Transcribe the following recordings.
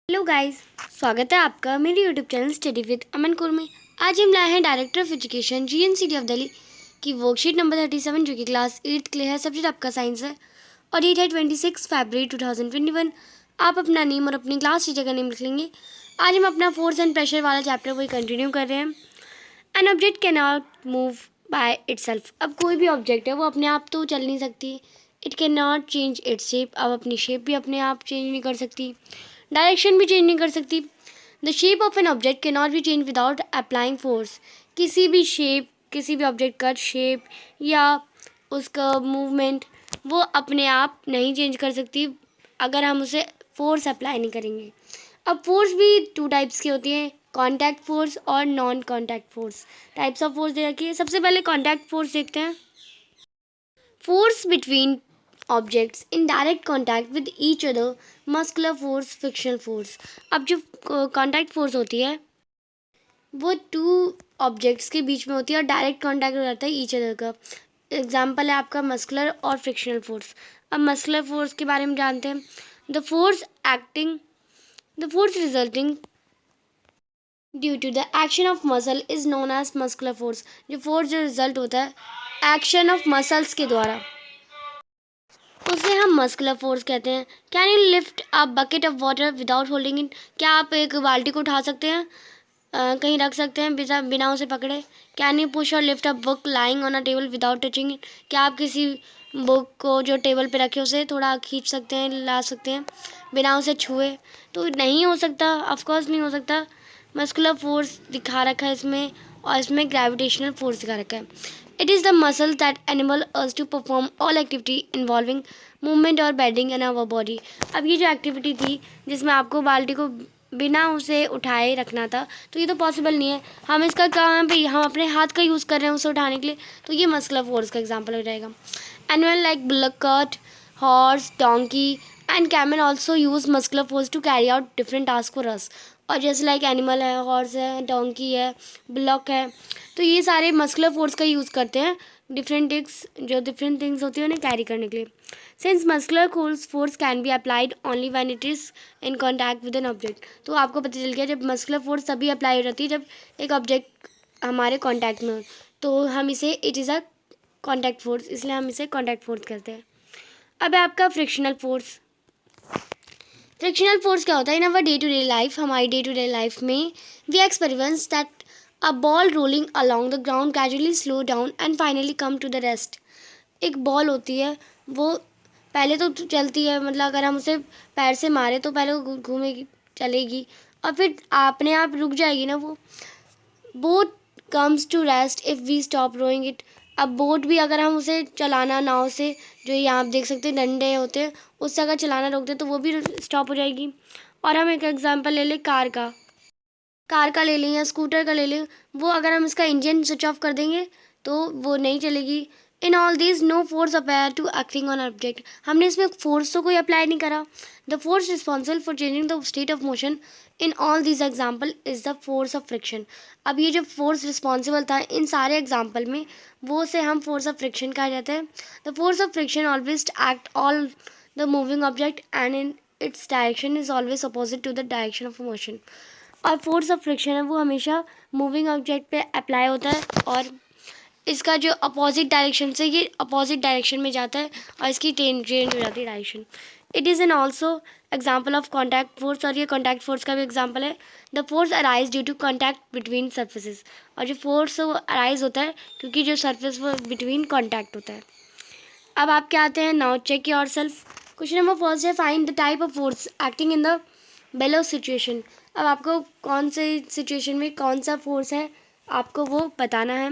Hello guys, स्वागत है आपका मेरे यूट्यूब चैनल स्टडी विद अमन कुर में। आज हम लाए हैं director of education GNCT of Delhi की वर्कशीट नंबर 37 जो कि क्लास 8 के लिए है। सब्जेक्ट आपका साइंस है और डेट है 26 फरवरी 2021। आप अपना नेम और अपनी क्लास टीचर का नेम लिख लेंगे। आज हम अपना फोर्स एंड प्रेशर वाला चैप्टर वही कंटिन्यू कर रहे हैं। An object can not move by itself. अब कोई भी ऑब्जेक्ट है वो अपने आप तो चल नहीं सकती। It can not change its shape. अब अपनी शेप भी अपने आप चेंज नहीं कर सकती, डायरेक्शन भी चेंज नहीं कर सकती। The shape of an object can not be change without applying force. किसी भी शेप, किसी भी ऑब्जेक्ट का शेप या उसका मूवमेंट वो अपने आप नहीं चेंज कर सकती अगर हम उसे फोर्स अप्लाई नहीं करेंगे। अब फोर्स भी टू टाइप्स की होती हैं, कॉन्टैक्ट फोर्स और non contact force. Types of force दे रखी है। सबसे पहले कॉन्टैक्ट फोर्स देखते हैं। Force between objects in direct contact with each other, muscular force, frictional force. अब जो कॉन्टैक्ट फोर्स होती है वो टू ऑब्जेक्ट्स के बीच में होती है और डायरेक्ट कॉन्टैक्ट हो जाता है ईच अदर का। एग्जाम्पल है आपका मस्कुलर और फ्रिक्शनल फोर्स। अब मस्कुलर फोर्स के बारे में जानते हैं। The force resulting due to the action of muscle is known as muscular force. जो फोर्स जो रिजल्ट होता है एक्शन ऑफ मसल्स के द्वारा उसे हम मस्कुलर फोर्स कहते हैं। Can you lift a bucket of water without holding it. क्या आप एक बाल्टी को उठा सकते हैं, कहीं रख सकते हैं बिना उसे पकड़े। कैन यू पुश और lift a book lying on a table without touching it. क्या आप किसी बुक को जो टेबल पे रखे उसे थोड़ा खींच सकते हैं, ला सकते हैं बिना उसे छुए। तो नहीं हो सकता, ऑफकोर्स नहीं हो सकता। मस्कुलर फोर्स दिखा रखा है इसमें और इसमें ग्रेविटेशनल फोर्स दिखा रखा है। It is the muscle that animal us to perform all activity involving movement और बेंडिंग इन आवर बॉडी। अब ये जो एक्टिविटी थी जिसमें आपको बाल्टी को बिना उसे उठाए रखना था, तो ये तो पॉसिबल नहीं है। हम इसका काम पे हम अपने हाथ का यूज़ कर रहे हैं उसे उठाने के लिए, तो ये मस्कुलर फोर्स का एग्जाम्पल हो जाएगा। Animal like bullock cart, horse, donkey and camel also use muscular force to carry out different task for us. और जैसे लाइक एनिमल है, हॉर्स है, डोंकी है, बुलक है, तो ये सारे मस्कुलर फोर्स का यूज़ करते हैं डिफरेंट थिंग्स होती हैं उन्हें कैरी करने के लिए। Since muscular force can be applied only when it is in contact with an object. तो आपको पता चल गया जब मस्कुलर फोर्स तभी अप्लाई हो जाती है जब एक ऑब्जेक्ट हमारे कॉन्टैक्ट में हो, तो हम इसे it is a contact force, इसलिए हम इसे कॉन्टैक्ट फोर्स कहते हैं। अब है आपका फ्रिक्शनल फोर्स। फ्रिक्शनल फोर्स क्या होता है? In our day to day life, हमारी डे टू डे लाइफ में we experiments that a ball rolling along the ground gradually slow down and finally come to the rest. एक ball होती है वो पहले तो चलती है, मतलब अगर हम उसे पैर से मारे तो पहले वो घूमेगी, चलेगी और फिर अपने आप रुक जाएगी ना। वो boat comes to rest if we stop rowing it. अब बोट भी अगर हम उसे चलाना नाव से, जो यहाँ आप देख सकते हैं डंडे होते हैं, उससे अगर चलाना रोक दे तो वो भी स्टॉप हो जाएगी। और हम एक एग्जांपल ले लें कार का ले लें या स्कूटर का ले लें। वो अगर हम इसका इंजन स्विच ऑफ कर देंगे तो वो नहीं चलेगी। In all this no force appear to acting on object. हमने इसमें फोर्स तो कोई अप्लाई नहीं करा। The force responsible for changing the state of motion in all this example is the force of friction. अब ये जो फोर्स रिस्पॉन्सिबल था इन सारे एग्जाम्पल में, वो से हम फोर्स ऑफ फ्रिक्शन कहा जाता है। The force of friction always act all the moving object and in its direction is always opposite to the direction of motion. और फोर्स ऑफ फ्रिक्शन है वो हमेशा मूविंग ऑब्जेक्ट पे अप्लाई होता है और इसका जो अपोजिट डायरेक्शन से ये अपोजिट डायरेक्शन में जाता है और इसकी चेंज हो जाती है direction. It is an also example of contact force और ये कॉन्टैक्ट फोर्स का भी एग्जाम्पल है। The force arise due to contact between surfaces. और जो फोर्स वो अराइज होता है क्योंकि जो सर्फेस वो बिटवीन कॉन्टैक्ट होता है। अब आप क्या आते हैं, now check yourself. Question number first है, find the type of force acting in the below situation. अब आपको कौन से सिचुएशन में कौन सा फोर्स है आपको वो बताना है।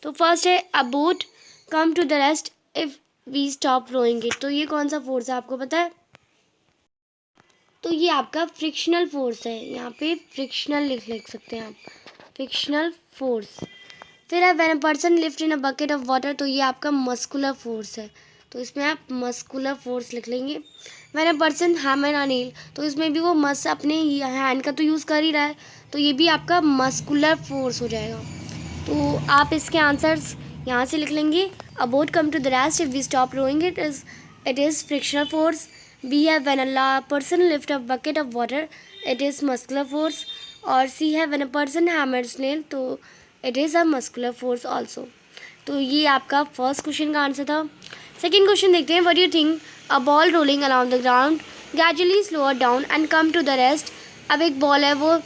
तो फर्स्ट है, a boat come to the rest if we stop rowing it. तो ये कौन सा फोर्स है आपको पता है? तो ये आपका फ्रिक्शनल फोर्स है। यहाँ पे फ्रिक्शनल लिख सकते हैं आप, फ्रिक्शनल फोर्स। फिर है when a person lift in a bucket of water. तो ये आपका मस्कुलर फोर्स है, तो इसमें आप मस्कुलर फोर्स लिख लेंगे। When a person hammer a nail, तो इसमें भी वो मस अपने हैंड का तो यूज़ कर ही रहा है, तो ये भी आपका मस्कुलर फोर्स हो जाएगा। तो आप इसके आंसर्स यहाँ से लिख लेंगे। A boat come to the rest if we stop rowing it is frictional force. B है when a person lift a bucket of water it is muscular force, और सी है when a person hammers nail, तो it is a muscular force also. तो ये आपका first question का answer था। Second question देखते हैं, what do you think a ball rolling around the ground gradually slower down and come to the rest. अब एक बॉल है वो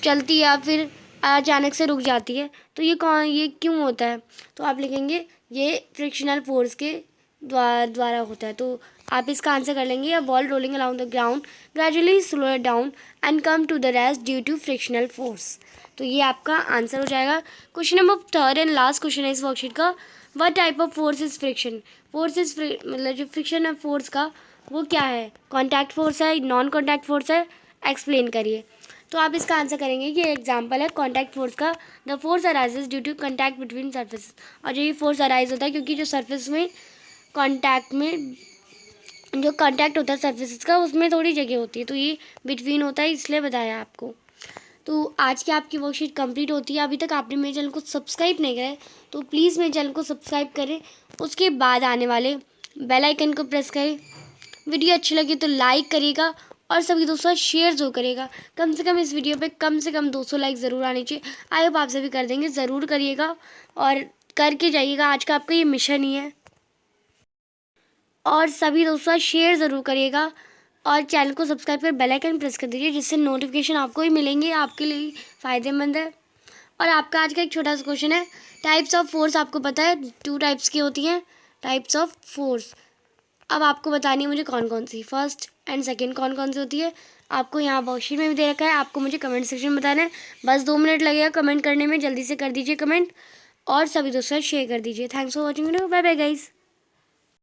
चलती है फिर अचानक से रुक जाती है, तो ये क्यों होता है? तो आप लिखेंगे ये फ्रिक्शनल फोर्स के द्वारा होता है। तो आप इसका आंसर कर लेंगे, a ball rolling around the ground gradually slower down and come to the rest due to frictional force. तो ये आपका आंसर हो जाएगा। Question number third and last question है इस वर्कशीट का, what type of force is friction. Force is मतलब जो फ्रिक्शन है फोर्स का वो क्या है? कॉन्टैक्ट फोर्स है, नॉन कॉन्टैक्ट फोर्स है, एक्सप्लेन करिए। तो आप इसका आंसर करेंगे कि एग्जाम्पल है कॉन्टैक्ट फोर्स का, the force arises due to contact between surface. और जो ये फोर्स अराइज होता है क्योंकि जो सर्फेस में कॉन्टैक्ट में जो कॉन्टैक्ट होता है सर्फेसिस का उसमें थोड़ी जगह होती है, तो ये बिटवीन होता है, इसलिए बताया आपको। तो आज की आपकी वर्कशीट कंप्लीट होती है। अभी तक आपने मेरे चैनल को सब्सक्राइब नहीं करा है तो प्लीज़ मेरे चैनल को सब्सक्राइब करें, उसके बाद आने वाले बेल आइकन को प्रेस करें। वीडियो अच्छी लगी तो लाइक करिएगा और सभी दोस्तों शेयर जो करिएगा। कम से कम इस वीडियो पे कम से कम 200 लाइक ज़रूर आने चाहिए। आई होप आप सभी कर देंगे, ज़रूर करिएगा और करके जाइएगा। आज का आपका ये मिशन ही है। और सभी दोस्तों शेयर ज़रूर करिएगा और चैनल को सब्सक्राइब कर बेल आइकन प्रेस कर दीजिए, जिससे नोटिफिकेशन आपको ही मिलेंगे, आपके लिए फ़ायदेमंद है। और आपका आज का एक छोटा सा क्वेश्चन है, टाइप्स ऑफ फोर्स आपको पता है 2 टाइप्स की होती हैं टाइप्स ऑफ फोर्स। अब आपको बतानी है मुझे कौन कौन सी, फर्स्ट एंड सेकंड कौन कौन सी होती है। आपको यहाँ वर्कशीट में भी दे रखा है, आपको मुझे कमेंट सेक्शन में बताना है। बस 2 मिनट लगेगा कमेंट करने में, जल्दी से कर दीजिए कमेंट और सभी दोस्तों शेयर कर दीजिए। Thanks for watching video, bye bye guys.